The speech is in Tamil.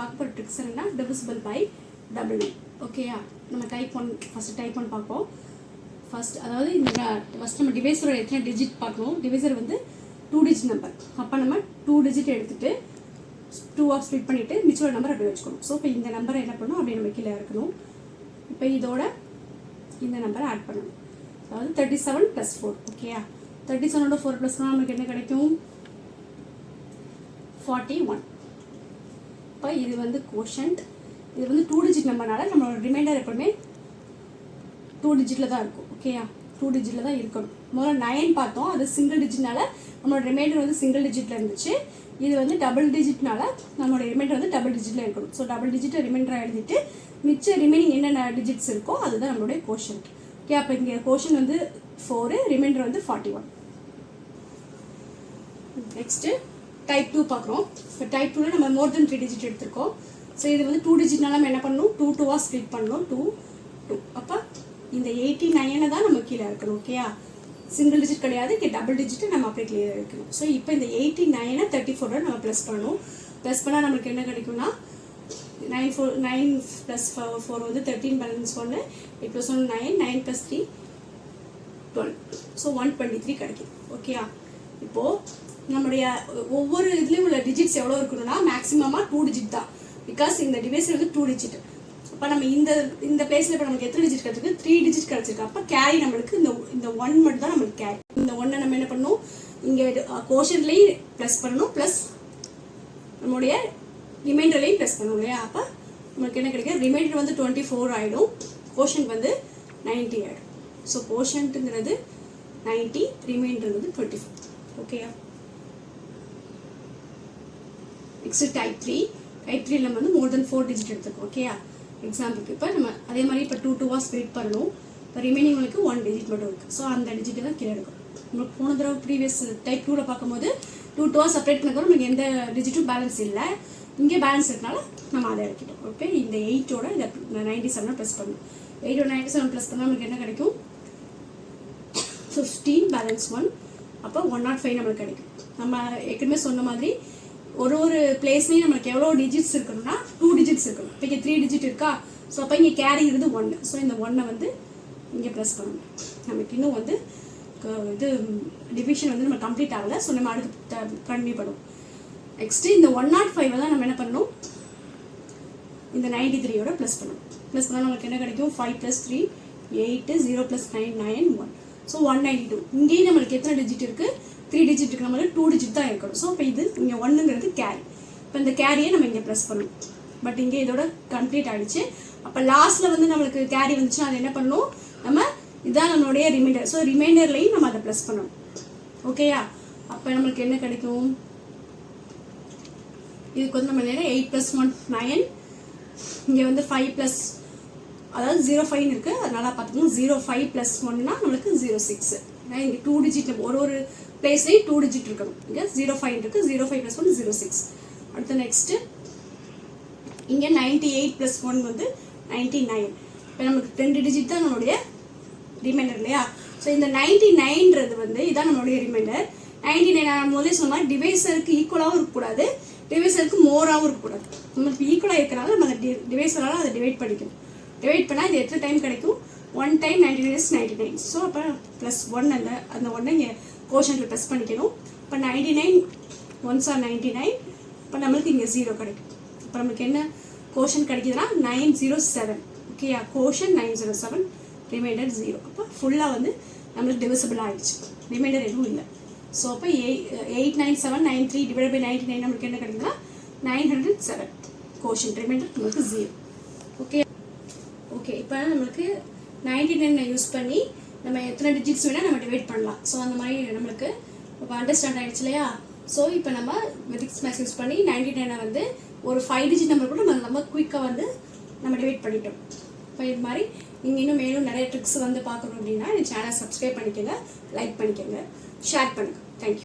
பார்க்க போகிற ட்ரிக்ஸ் என்னன்னா divisible by double 9. ஓகேயா, நம்ம ஃபஸ்ட்டு டைப் ஒன் பார்ப்போம். அதாவது ஃபஸ்ட் நம்ம டிவைஸரோட எத்தனை டிஜிட் பார்க்கணும். டிவைசர் வந்து 2 டிஜிட் நம்பர். அப்போ நம்ம 2 டிஜிட் எடுத்துகிட்டு 2 ஸ்ப்ளிட் பண்ணிவிட்டு மிச்சோட நம்பர் அப்படி வச்சுக்கணும். ஸோ இப்போ இந்த நம்பரை என்ன பண்ணணும், அப்படியே நம்ம கீழே இருக்கணும். இப்போ இதோட இந்த நம்பரை ஆட் பண்ணணும். அதாவது 37 + 4. ஓகேயா, 37ஓட 4 + 4 நமக்கு என்ன கிடைக்கும், 41. இப்போ இது வந்து கோஷன்ட். இது வந்து 2 டிஜிட் நம்பர்னால நம்மளோட ரிமைண்டர் எப்பவுமே 2 டிஜிட்டில் தான் இருக்கும். ஓகேயா, 2 டிஜிட்டில் தான் இருக்கணும். முதல்ல 9 பார்த்தோம், அது சிங்கிள் டிஜிட்னால நம்மளோட ரிமைண்டர் வந்து சிங்கிள் டிஜிட்டில் இருந்துச்சு. இது வந்து டபுள் டிஜிட்னால நம்மளோட ரிமைண்டர் வந்து டபுள் டிஜிட்டில் இருக்கணும். ஸோ டபுள் டிஜிட்டை ரிமைண்டராக எழுதிட்டு மிச்ச ரிமைனிங் என்னென்ன டிஜிட்ஸ் இருக்கோ அதுதான் நம்மளுடைய கோஷன்ட். ஓகே, அப்போ இங்கே கோஷன் வந்து 4, ரிமைண்டர் வந்து 41. நெக்ஸ்ட்டு டைப் 2 பார்க்குறோம். இப்போ டைப் 2ல நம்ம மோர் தென் 3 டிஜிட் எடுத்திருக்கோம். ஸோ இது வந்து 2 டிஜிட்னால நம்ம என்ன பண்ணணும், 2 ஸ்ப்ளிட் பண்ணணும். 2 2. அப்போ இந்த 89 தான் நம்ம கீழே இருக்கணும். ஓகேயா, சிங்கிள் டிஜிட் கிடையாது, இங்கே டபுள் டிஜிட்டு நம்ம அப்படியே கிளியர் இருக்கணும். ஸோ இப்போ இந்த 89 34 நம்ம ப்ளஸ் பண்ணணும். ப்ளஸ் பண்ணால் நமக்கு என்ன கிடைக்கும்னா 9 + 4 வந்து 13 பேலன்ஸ் 1, 8 + 1 9, 9 + 3 12. ஸோ 123 கிடைக்கும். ஓகேயா, இப்போது நம்மளுடைய ஒவ்வொரு இதுலேயும் உள்ள டிஜிட்ஸ் எவ்வளோ இருக்கணும்னா மேக்ஸிமமாக 2 டிஜிட் தான். பிகாஸ் இந்த டிவைஸில் வந்து 2 டிஜிட். அப்போ நம்ம இந்த பிளேஸில் இப்போ நமக்கு எத்தனை டிஜிட் கிடச்சிருக்கு, 3 டிஜிட் கிடச்சிருக்கு. அப்போ கேரி நம்மளுக்கு இந்த 1 மட்டும் தான் நம்மளுக்கு கேரி. இந்த 1 நம்ம என்ன பண்ணணும், இங்கே கோஷன்லேயும் ப்ளஸ் பண்ணணும், ப்ளஸ் நம்மளுடைய ரிமைண்டர்லேயும் ப்ளஸ் பண்ணணும் இல்லையா. அப்போ நமக்கு என்ன கிடைக்கும், ரிமைண்டர் வந்து 24 ஆகிடும், கோஷன்ட் வந்து 90 ஆகிடும். ஸோ கோஷன்ட்டுங்கிறது 90, ரிமைண்டர் வந்து 24. ஓகேயா, நெக்ஸ்ட் டைப் 3. டைப் 3 நம்ம வந்து மோர் தென் 4 டிஜிட் எடுத்துக்கோம். ஓகேயா, எக்ஸாம்பிளுக்கு இப்போ நம்ம அதே மாதிரி இப்போ 2 ஸ்ப்ளிட் பண்ணணும். இப்போ ரிமைனிங் உங்களுக்கு 1 டிஜிட் மட்டும் இருக்குது. ஸோ அந்த டிஜிட்டு தான் கீழே எடுக்கும். உங்களுக்கு போன தடவை ப்ரீவியஸ் டைப் 2ல பார்க்கும்போது 2 செப்பரேட் பண்ணக்கூட நமக்கு எந்த டிஜிட்டும் பேலன்ஸ் இல்லை. இங்கே பேலன்ஸ் இருக்கனால நம்ம அதை எடுத்துட்டோம். ஓகே, இந்த 8ஓட இதை 97 ப்ளஸ் பண்ணணும். 8ஓட 97 ப்ளஸ் பண்ணால் நமக்கு என்ன கிடைக்கும், 15 பேலன்ஸ் 1. அப்போ 105 நம்மளுக்கு கிடைக்கும். நம்ம ஏற்கனவே சொன்ன மாதிரி ஒரு பிளேஸ்லையும் நம்மளுக்கு எவ்வளோ டிஜிட்ஸ் இருக்கணும்னா 2 டிஜிட்ஸ் இருக்கணும். இப்போ இங்கே 3 டிஜிட் இருக்கா. ஸோ அப்போ இங்கே கேரி இருந்து 1. ஸோ இந்த 1 வந்து இங்கே ப்ளஸ் பண்ணணும். நமக்கு இன்னும் வந்து இது டிவிஷன் வந்து நம்ம கம்ப்ளீட் ஆகலை. ஸோ நம்ம அடுத்து கண்டினியூ பண்ணுவோம். நெக்ஸ்ட்டு இந்த 105 தான் நம்ம என்ன பண்ணணும், இந்த 93ஓட ப்ளஸ் பண்ணணும். ப்ளஸ் பண்ணால் நமக்கு என்ன கிடைக்கும், 5 + 3 8, 0 + 9 9 1. ஸோ 192. இங்கேயும் நம்மளுக்கு எத்தனை டிஜிட் இருக்குது, 3 டிஜிட் இருக்குது. நம்மளுக்கு 2 டிஜிட் தான் இருக்கணும். ஸோ இப்போ இது இங்கே 1ங்கிறது கேரி. இப்போ இந்த கேரியை நம்ம இங்கே ப்ளஸ் பண்ணணும். பட் இங்கே இதோட கம்ப்ளீட் ஆகிடுச்சு. அப்போ லாஸ்ட்டில் வந்து நம்மளுக்கு கேரி வந்துச்சுன்னா அது என்ன பண்ணணும், நம்ம இதுதான் நம்மளுடைய ரிமைண்டர். ஸோ ரிமைண்டர்லையும் நம்ம அதை ப்ளஸ் பண்ணணும். ஓகேயா, அப்போ நம்மளுக்கு என்ன கிடைக்கும், இதுக்கு வந்து நம்ம 8 + 1 9, இங்கே வந்து 5 அதாவது 05 இருக்குது. அதனால பார்த்துக்கணும், 05 + 1னா நம்மளுக்கு 06. இங்கே 2 டிஜிட் ஒரு பிளேஸ்லேயும் 2 டிஜிட் இருக்கணும். இங்கே 05 இருக்குது, 05 + 1 06. அடுத்து நெக்ஸ்ட்டு இங்கே 98 + 1 வந்து 99. இப்போ நமக்கு 2 டிஜிட் தான் நம்மளுடைய ரிமைண்டர் இல்லையா. ஸோ இந்த 99ன்றது வந்து இதான் நம்மளுடைய ரிமைண்டர். 99 நான் முதலே சொன்ன மாதிரி டிவைஸருக்கு ஈக்குவலாகவும் இருக்கக்கூடாது, டிவைஸருக்கு மோராகவும் இருக்கக்கூடாது. நம்மளுக்கு ஈக்குவலாக இருக்கிறனால நம்ம அந்த டிவைஸரால் அதை டிவைட் பண்ணிக்கணும். டிவைட் பண்ணால் இது எத்தனை டைம் கிடைக்கும், 1 டைம் 99 is 99. ஸோ அப்போ +1 அந்த 1 இங்கே கோஷன்ட்டில் ப்ளஸ் பண்ணிக்கணும். இப்போ 99 1s are 99. இப்போ நம்மளுக்கு இங்கே 0 கிடைக்கும். இப்போ நம்மளுக்கு என்ன கோஷன் கிடைக்குதுன்னா 907. ஓகேயா, கோஷன் 907, ரிமைண்டர் 0. அப்போ ஃபுல்லாக வந்து நம்மளுக்கு டிவிசிபிள் ஆகிடுச்சு, ரிமைண்டர் எதுவும் இல்லை. ஸோ அப்போ 89793 / 99 நம்மளுக்கு என்ன கிடைக்குதுன்னா 907. கோஷன் ரிமைண்டர் நம்மளுக்கு 0. ஓகே, இப்போ நம்மளுக்கு 99 யூஸ் பண்ணி நம்ம எத்தனை டிஜிட்ஸ் வேணால் நம்ம டிவைட் பண்ணலாம். ஸோ அந்த மாதிரி நம்மளுக்கு இப்போ அண்டர்ஸ்டாண்ட் ஆகிடுச்சு இல்லையா. ஸோ இப்போ நம்ம மெட்ரிக்ஸ் மேக்ஸ் யூஸ் பண்ணி 99 வந்து ஒரு 5 டிஜிட் நம்பர் கூட நம்ம குயிக்காக வந்து நம்ம டிவைட் பண்ணிட்டோம். இப்போ இது மாதிரி நீங்கள் இன்னும் மேலும் நிறைய ட்ரிக்ஸ் வந்து பார்க்கணும் அப்படின்னா என் சேனலை சப்ஸ்கிரைப் பண்ணிக்கோங்க, லைக் பண்ணிக்கோங்க, ஷேர் பண்ணுங்கள். தேங்க்யூ.